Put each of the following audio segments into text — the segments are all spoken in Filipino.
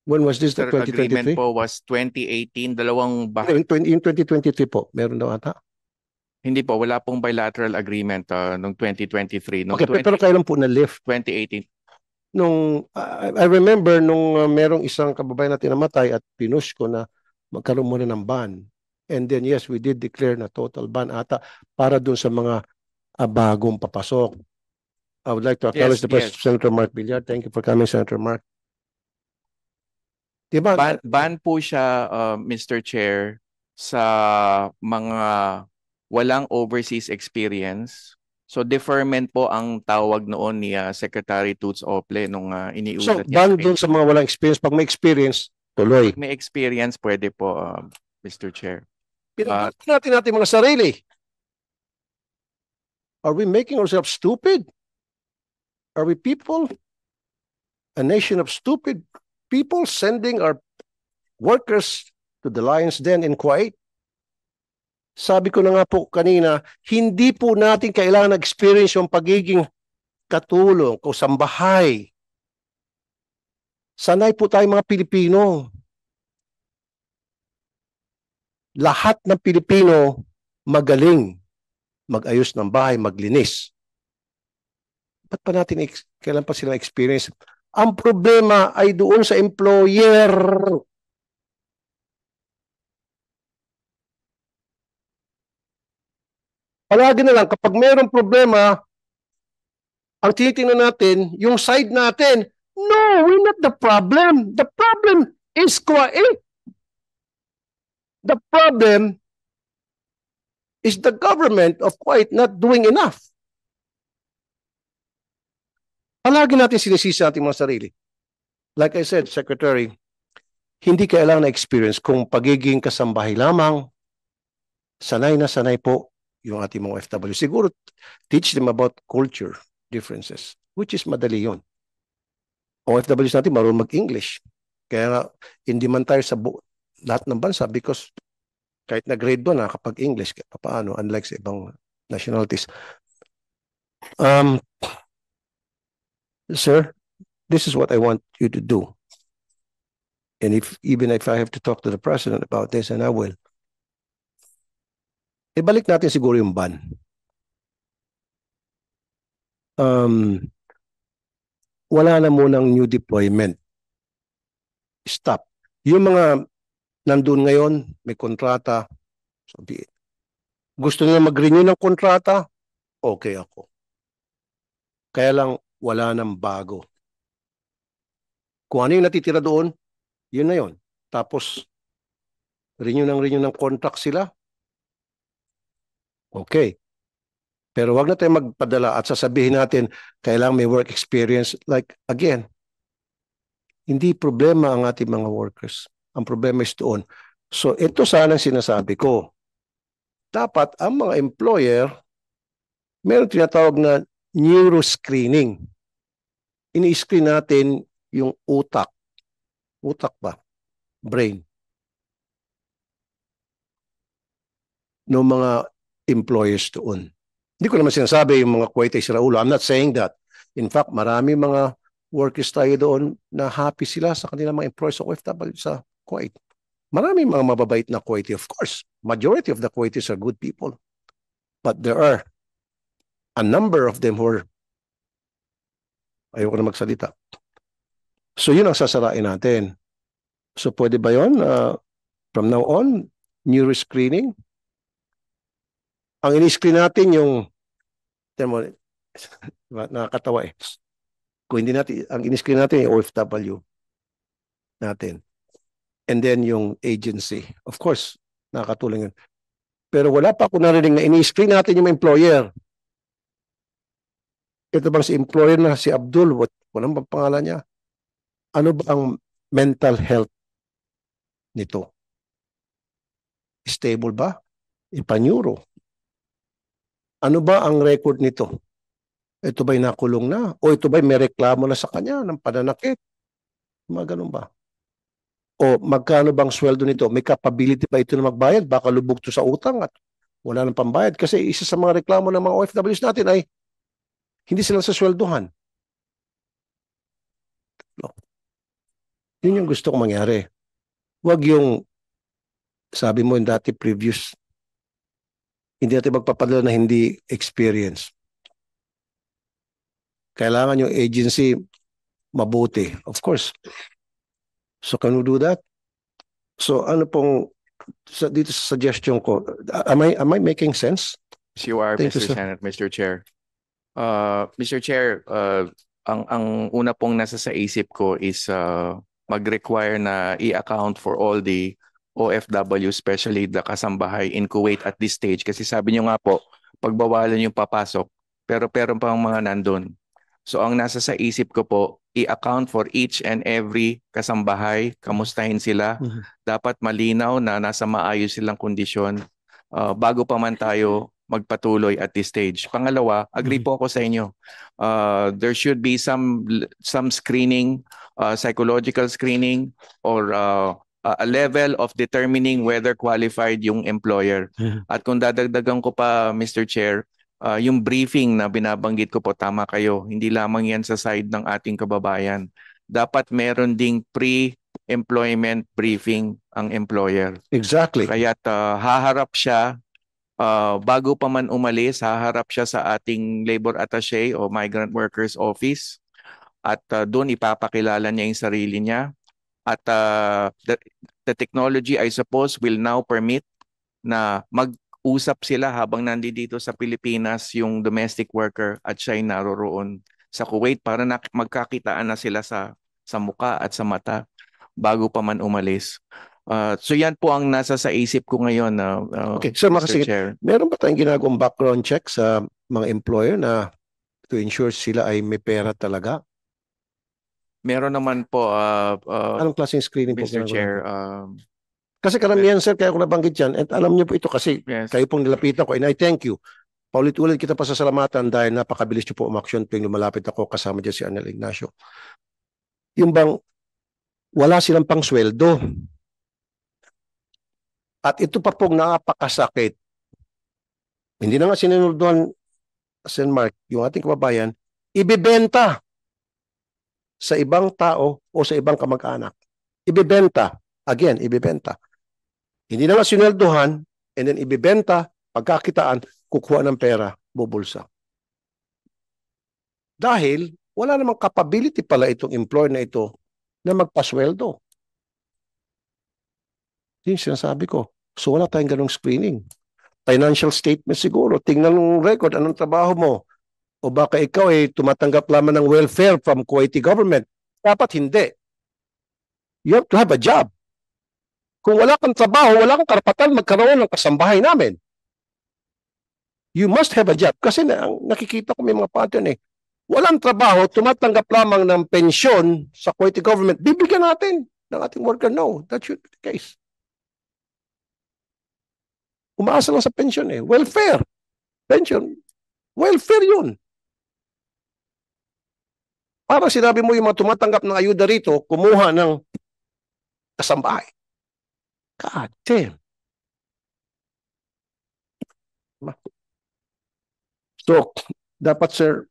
When was this? The Agreement 2023? po was 2018, Yung 2023 po, meron daw ata. hindi po, wala pong bilateral agreement noong 2023. Noong Okay, pero kailan po na-lift? 2018, Nung, I remember nung merong isang kababayan natin namatay at pinush ko na magkaroon muna ng ban. And then yes, we did declare na total ban ata para dun sa mga bagong papasok. I would like to acknowledge yes, the yes. presence of Senator Mark Villar. Thank you for coming, Senator Mark. Diba? Ban po siya, Mr. Chair, sa mga walang overseas experience. So deferment po ang tawag noon ni Secretary Toots Ople nung So, iniulat niya sa ban dun sa pension. mga walang experience. Pag may experience, tuloy. Pag may experience, pwede po, Mr. Chair. Pinag-natin natin mga sarili. Are we making ourselves stupid? Are we people, a nation of stupid people sending our workers to the lion's den in Kuwait? Sabi ko na nga po kanina, hindi po natin kailangan experience yung pagiging katulong, kusambahay. Sanay po tayo mga Pilipino. Lahat ng Pilipino magaling mag-ayos ng bahay, maglinis. Ba't pa natin, kailan pa sila experience? Ang problema ay doon sa employer. Palagi na lang, kapag mayroong problema, ang tinitingnan natin, yung side natin, no, we're not the problem. The problem is Kuwait. The problem is the government of Kuwait not doing enough. Palagi natin sinisisi ating mga sarili. Like I said, Secretary, hindi kailangan na experience kung pagiging kasambahay lamang, sanay na sanay po yung ating mga OFW. Siguro, teach them about culture differences, which is madali yun. OFWs natin marunong mag-English. Kaya nga, hindi man tayo sa lahat ng bansa because kahit na grade 1 kapag English, paano, unlike sa ibang nationalities. Sir, this is what I want you to do. And even if I have to talk to the president about this, and I will, ibalik natin siguro yung ban. Wala na munang new deployment. Stop. Yung mga nandun ngayon, may kontrata, sabihin, gusto nila mag-renew ng kontrata, okay ako. Kaya lang, wala nang bago. Kung ano yung natitira doon, yun na yun. Tapos, renew ng contract sila, okay. Pero wag na tayo magpadala at sasabihin natin, kailangan may work experience. Like, again, hindi problema ang ating mga workers. Ang problema is doon. So, ito sana sinasabi ko. Dapat ang mga employer, meron tinatawag na neuroscreening. Ini-screen natin yung utak. Utak ba? Brain. Ng mga employers doon. Hindi ko naman sinasabi yung mga Kuwait ay siraulo. I'm not saying that. In fact, marami mga workers tayo doon na happy sila sa kanilang mga employers sa OFW sa Kuwait. Maraming mga mababait na Kuwaiti. Of course, majority of the Kuwaitis are good people. But there are a number of them who are, ayoko na magsalita. So yun ang sasarain natin. So pwede ba yun? From now on, neuroscreening. Ang in-screen natin yung, nakakatawa eh. Kung hindi natin, ang in-screen natin yung OFW natin. And then yung agency. Of course, nakakatulong yun. Pero wala pa ako narinig na in-screen natin yung employer. Ito bang si employer na si Abdul, walang bang pangalan niya? Ano ba ang mental health nito? Stable ba? Ipa-neuro. Ano ba ang record nito? Ito ba'y nakulong na? O ito ba'y may reklamo na sa kanya ng pananakit? Mga ganun ba? O magkano bang sweldo nito? May capability ba ito na magbayad? Baka lubog to sa utang at wala nang pambayad. Kasi isa sa mga reklamo ng mga OFWs natin ay hindi sila sa sweldohan. Yun yung gusto kong mangyari. Huwag yung, sabi mo yung dati previous, hindi natin magpapadala na hindi experience. Kailangan yung agency mabuti. Of course. So can we do that? So ano pong dito sa suggestion ko, am I making sense? Yes, you are, Thank you, Mr. sir. Senate, Mr. Chair. Mr. Chair, ang una pong nasa sa isip ko is mag-require na i-account for all the OFW, especially the kasambahay in Kuwait at this stage. Kasi sabi niyo nga po, pagbawalan yung papasok, pero pang mga nandun. So ang nasa sa isip ko po, i-account for each and every kasambahay, kamustahin sila. Dapat malinaw na nasa maayos silang kondisyon bago pa man tayo magpatuloy at this stage. Pangalawa, agree po ako sa inyo. There should be some screening, psychological screening, or a level of determining whether qualified yung employer. At kung dadagdagan ko pa, Mr. Chair, yung briefing na binabanggit ko po, tama kayo. Hindi lamang yan sa side ng ating kababayan. Dapat meron ding pre-employment briefing ang employer. Exactly. Kaya't haharap siya bago pa man umalis, haharap siya sa ating labor attaché o migrant workers office at doon ipapakilala niya yung sarili niya. At the technology, I suppose, will now permit na mag-usap sila habang nandito sa Pilipinas yung domestic worker at siya'y naroroon sa Kuwait para magkakitaan na sila sa muka at sa mata bago pa man umalis. So yan po ang nasa sa isip ko ngayon, Okay, sir, Mr. makasingit. Chair. Meron ba tayong ginagawang background check sa mga employer na to ensure sila ay may pera talaga? Meron naman po, Anong klaseng screening po Mr. ginagawa Chair, natin? Kasi karamihan, sir, kaya ko nabanggit yan, at alam niyo po ito kasi yes. kayo pong nilapitan ko, and I thank you. Paulit-ulit kita pasasalamatan dahil napakabilis niyo po umaksyon tuwing lumalapit ako kasama dyan si Arnel Ignacio. Yung bang wala silang pang sweldo. At ito pa pong napakasakit. Hindi na nga sinunod Sen Mark, yung ating kababayan, ibibenta sa ibang tao o sa ibang kamag-anak. Ibibenta. Again, ibibenta. Hindi na nga sinweldohan and then ibibenta, pagkakitaan, kukuha ng pera, bubulsa. Dahil wala namang capability pala itong employer na ito na magpasweldo. Yung sinasabi ko. So wala tayong ganong screening. Financial statement siguro. Tingnan ng record, anong trabaho mo? O baka ikaw ay tumatanggap lamang ng welfare from Kuwaiti government. Dapat hindi. You have to have a job. Kung wala kang trabaho, wala kang karapatan magkaroon ng kasambahay namin. You must have a job. Kasi nakikita ko may mga pattern eh. Walang trabaho, tumatanggap lamang ng pensyon sa Kuwaiti government. Bibigyan natin ng ating worker. No, that should be the case. Umaasa lang sa pensyon eh. Welfare. Pension. Welfare yun. Parang sinabi mo yung mga tumatanggap ng ayuda rito, kumuha ng kasambahay. God damn. So, dapat sir,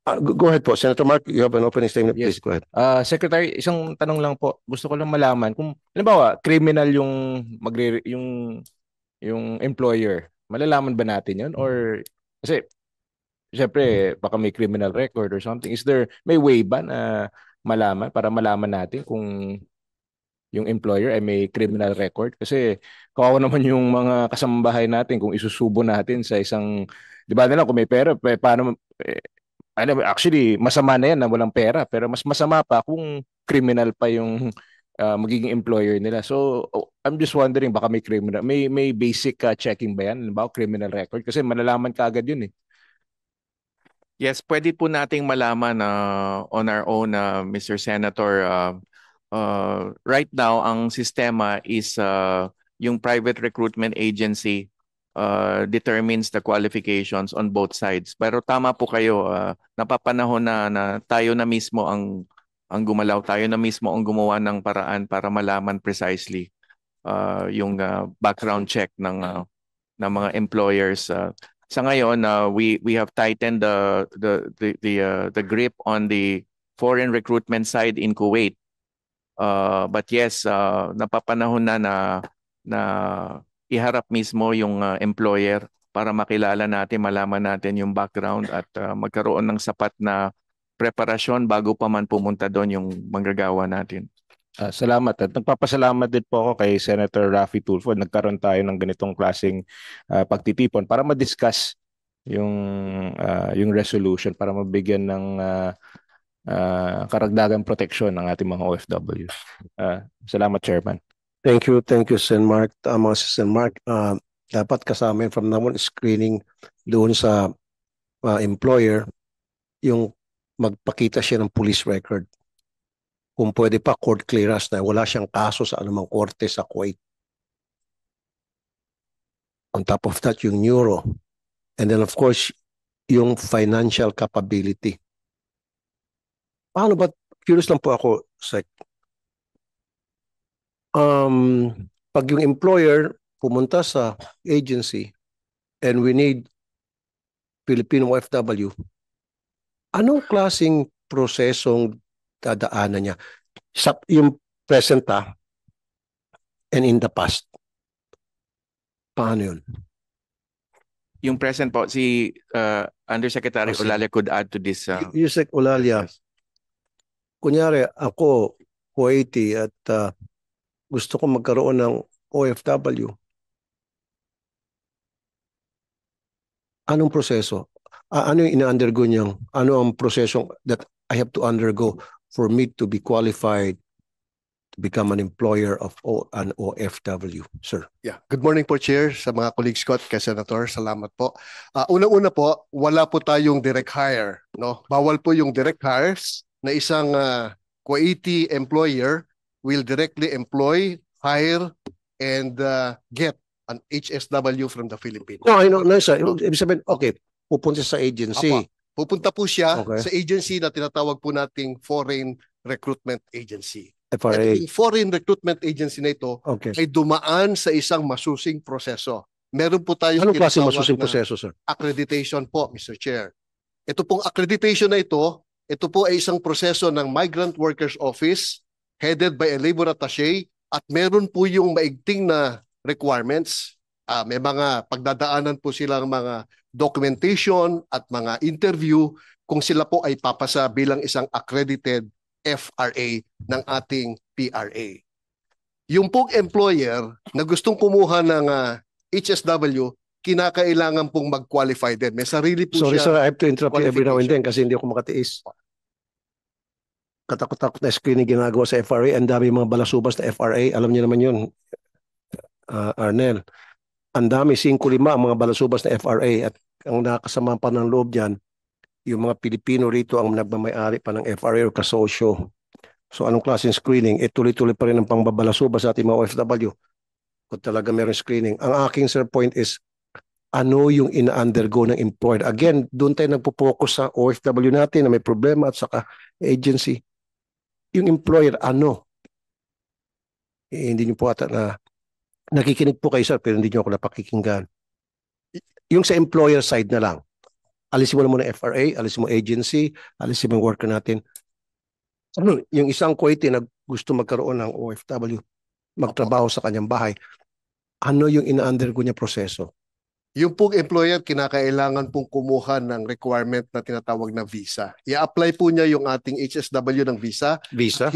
go ahead po. Senator Mark, you have an opening statement. Yes. Please go ahead. Secretary, isang tanong lang po. Gusto ko lang malaman kung halimbawa criminal yung yung employer. Malalaman ba natin 'yon or kasi syempre baka may criminal record or something. May way ba na malaman para malaman natin kung yung employer ay may criminal record? Kasi kawawa naman yung mga kasambahay natin kung isusubo natin sa isang, di ba nila kung may pera, paano, actually masama na yan na walang pera, pero mas masama pa kung criminal pa yung magiging employer nila. So I'm just wondering baka may criminal, may basic checking ba yan? Halimbawa criminal record? Kasi malalaman ka agad yun eh. Yes, pwede po nating malaman on our own, Mr. Senator. Right now, ang sistema is yung private recruitment agency determines the qualifications on both sides. Pero tama po kayo, napapanahon na tayo na mismo ang gumalaw, tayo na mismo ang gumawa ng paraan para malaman precisely yung background check ng mga employers. Sa ngayon, we have tightened the grip on the foreign recruitment side in Kuwait. But yes, napapanahon na iharap mismo yung employer para makilala natin, malaman natin yung background at magkaroon ng sapat na preparasyon bago pa man pumunta doon yung manggagawa natin. Salamat. At nagpapasalamat din po ako kay Senator Raffy Tulfo. Nagkaroon tayo ng ganitong klaseng pagtitipon para ma-discuss yung resolution para mabigyan ng karagdagang proteksyon ng ating mga OFWs. Salamat, Chairman. Thank you, Sen. Mark. Tama si Sen. Mark. Dapat kasama yun from now on screening doon sa employer yung magpakita siya ng police record. Kung pwede pa court clearance na wala siyang kaso sa anumang korte sa Kuwait. On top of that, yung neuro. And then of course, yung financial capability. Paano ba? Curious lang po ako, Sec. Pag yung employer pumunta sa agency and we need Filipino OFW, anong klaseng prosesong dadaanan niya? Sa yung present and in the past. Paano yun? Yung present po, si Undersecretary Sige. Olalia could add to this. Yusek Olalia, kunyari ako, Kuwaiti at gusto ko magkaroon ng OFW. Anong proseso? Ano yung ina-undergo niyang? Ano ang prosesong that I have to undergo for me to be qualified to become an employer of an OFW, sir? Yeah. Good morning po, Chair, sa mga colleagues ko at kay Senator. Salamat po. Una-una po, wala po tayong direct hire. No? Bawal po yung direct hires na isang Kuwaiti employer will directly employ, hire, and get an HSW from the Philippines. No, I know, no, sir. Ibig sabihin, okay, pupunta sa agency. Apa. Pupunta po siya Okay. sa agency na tinatawag po nating Foreign Recruitment Agency. FRA. At yung Foreign Recruitment Agency na ito Okay. ay dumaan sa isang masusing proseso. Meron po tayong Anong klase tinatawag masusing na proseso, sir? accreditation po, Mr. Chair. Ito pong accreditation na ito po ay isang proseso ng Migrant Workers Office headed by a labor attaché at meron po yung maigting na requirements. May mga pagdadaanan po silang mga documentation at mga interview kung sila po ay papasa bilang isang accredited FRA ng ating PRA. Yung pong employer na gustong kumuha ng HSW, kinakailangan pong mag-qualify din. May sarili po Sorry, siya. sir, I have to interrupt you every now and then qualification. kasi hindi ako makatiis. Katakot-takot na screening ginagawa sa FRA. Ang dami mga balasubas na FRA. Alam niyo naman yun, Arnel. Ang dami, 5-5 ang mga balasubas na FRA at ang nakasama pa ng loob dyan, yung mga Pilipino rito ang nagmamayari pa ng FRA o kasosyo. So anong klaseng screening? Tuloy-tuloy pa rin ang pangbabalasubas sa ating mga OFW kung talaga meron screening. Ang aking, sir, point is, ano yung ina-undergo ng employer? Again, doon tayo nagpo-focus sa OFW natin na may problema at saka agency. Yung employer, ano? Hindi nyo po ata na nakikinig po kayo, sir, pero hindi nyo ako napakikinggan. Yung sa employer side na lang, alisin mo na muna FRA, alisin mo agency, alisin mo yung worker natin. Yung isang Kuwaiti na gusto magkaroon ng OFW, magtrabaho sa kanyang bahay, ano yung ina-undergo niya proseso? Yung pong employer, kinakailangan pong kumuha ng requirement na tinatawag na visa. I-apply po niya yung ating HSW ng visa. Visa?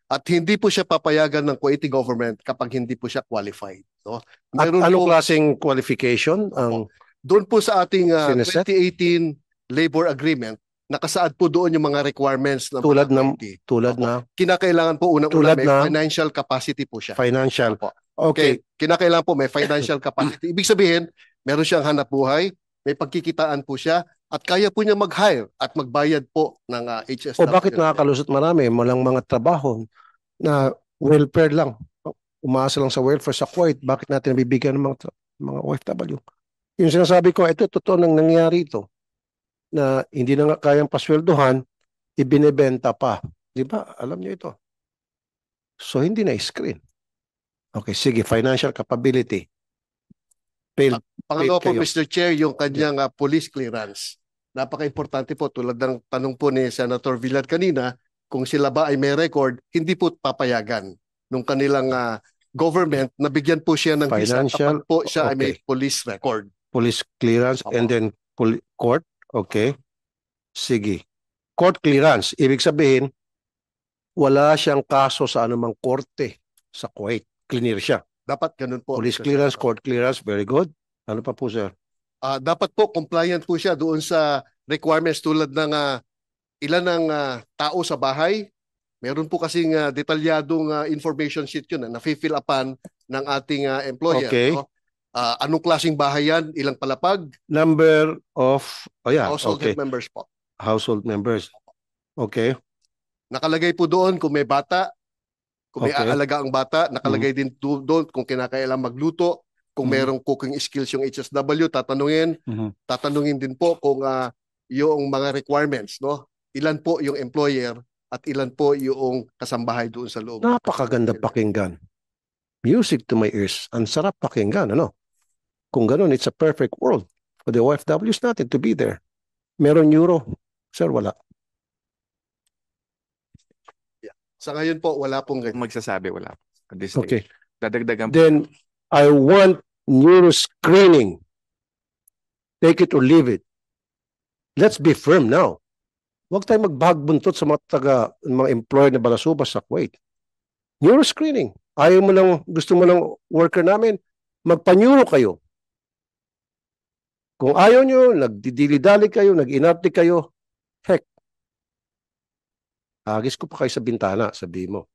At hindi po siya papayagan ng Kuwaiti government kapag hindi po siya qualified. No? At Meron anong po- klaseng qualification? Ang Doon po sa ating Sineset? 2018 labor agreement, nakasaad po doon yung mga requirements ng Tulad mga ng- Kuwaiti. tulad Opo. na Kinakailangan po unang-una Tulad may na- financial capacity po siya. financial. Opo. Okay. Kinakailangan po may financial capacity. Ibig sabihin, meron siyang hanap buhay, may pagkikitaan po siya, at kaya po niya mag-hire at magbayad po ng HSW. O bakit nakakalusot marami? Malang mga trabaho na welfare lang. Umaasa lang sa welfare sa Kuwait. Bakit natin nabibigyan ng mga OFW? Yung sinasabi ko, ito totoo nang nangyari ito. Na hindi na nga kayang pasweldohan, ibinebenta pa. Di ba? Alam niyo ito. So hindi na screen. Okay, sige. Financial capability. Failed. Pangalawa po, kayo. Mr. Chair, yung kanyang police clearance. Napaka-importante po, tulad ng tanong po ni Senator Villar kanina, kung sila ba ay may record, hindi po papayagan nung kanilang government na bigyan po siya ng visa Financial, kapag po siya ay may okay. police record. Police clearance and Opo. then court. Okay. Sige. Court clearance. Ibig sabihin, wala siyang kaso sa anumang korte sa Kuwait. Clear siya. Dapat ganun po. Police Mr. clearance, Senator. court clearance, very good. Ano pa po, sir? Dapat po compliant po siya doon sa requirements tulad ng ilan ang tao sa bahay. Meron po kasing detalyadong information sheet yun na nafi-fill upan ng ating employer. Okay. No? Anong klaseng bahay yan? Ilang palapag? Number of, Household okay. members po. Household members. Okay. Nakalagay po doon kung may bata, kung may Okay. aalaga ang bata, nakalagay din doon kung kinakailangan magluto, kung merong cooking skills yung HSW, tatanungin. Tatanungin din po kung yung mga requirements, no? Ilan po yung employer at ilan po yung kasambahay doon sa loob. Napakaganda pakinggan. Music to my ears. Ang sarap pakinggan, ano? Kung ganun, it's a perfect world for the OFWs natin to be there. Meron euro. Sir, wala. Sa ngayon po, wala pong ganyan. Magsasabi, wala. At this Okay. stage. Dadagdagan po. Then, I want neuro screening. Take it or leave it. Let's be firm now. Huwag tayong magbahagbuntot sa mga employer na balasubas sa Kuwait. Neuro screening. Ayaw mo lang, gusto mo ng worker namin, magpa-neuro kayo. Kung ayaw nyo, nagdidili-dali kayo, nag-inarte kayo, heck, agis ko pa kayo sa bintana, sabi mo.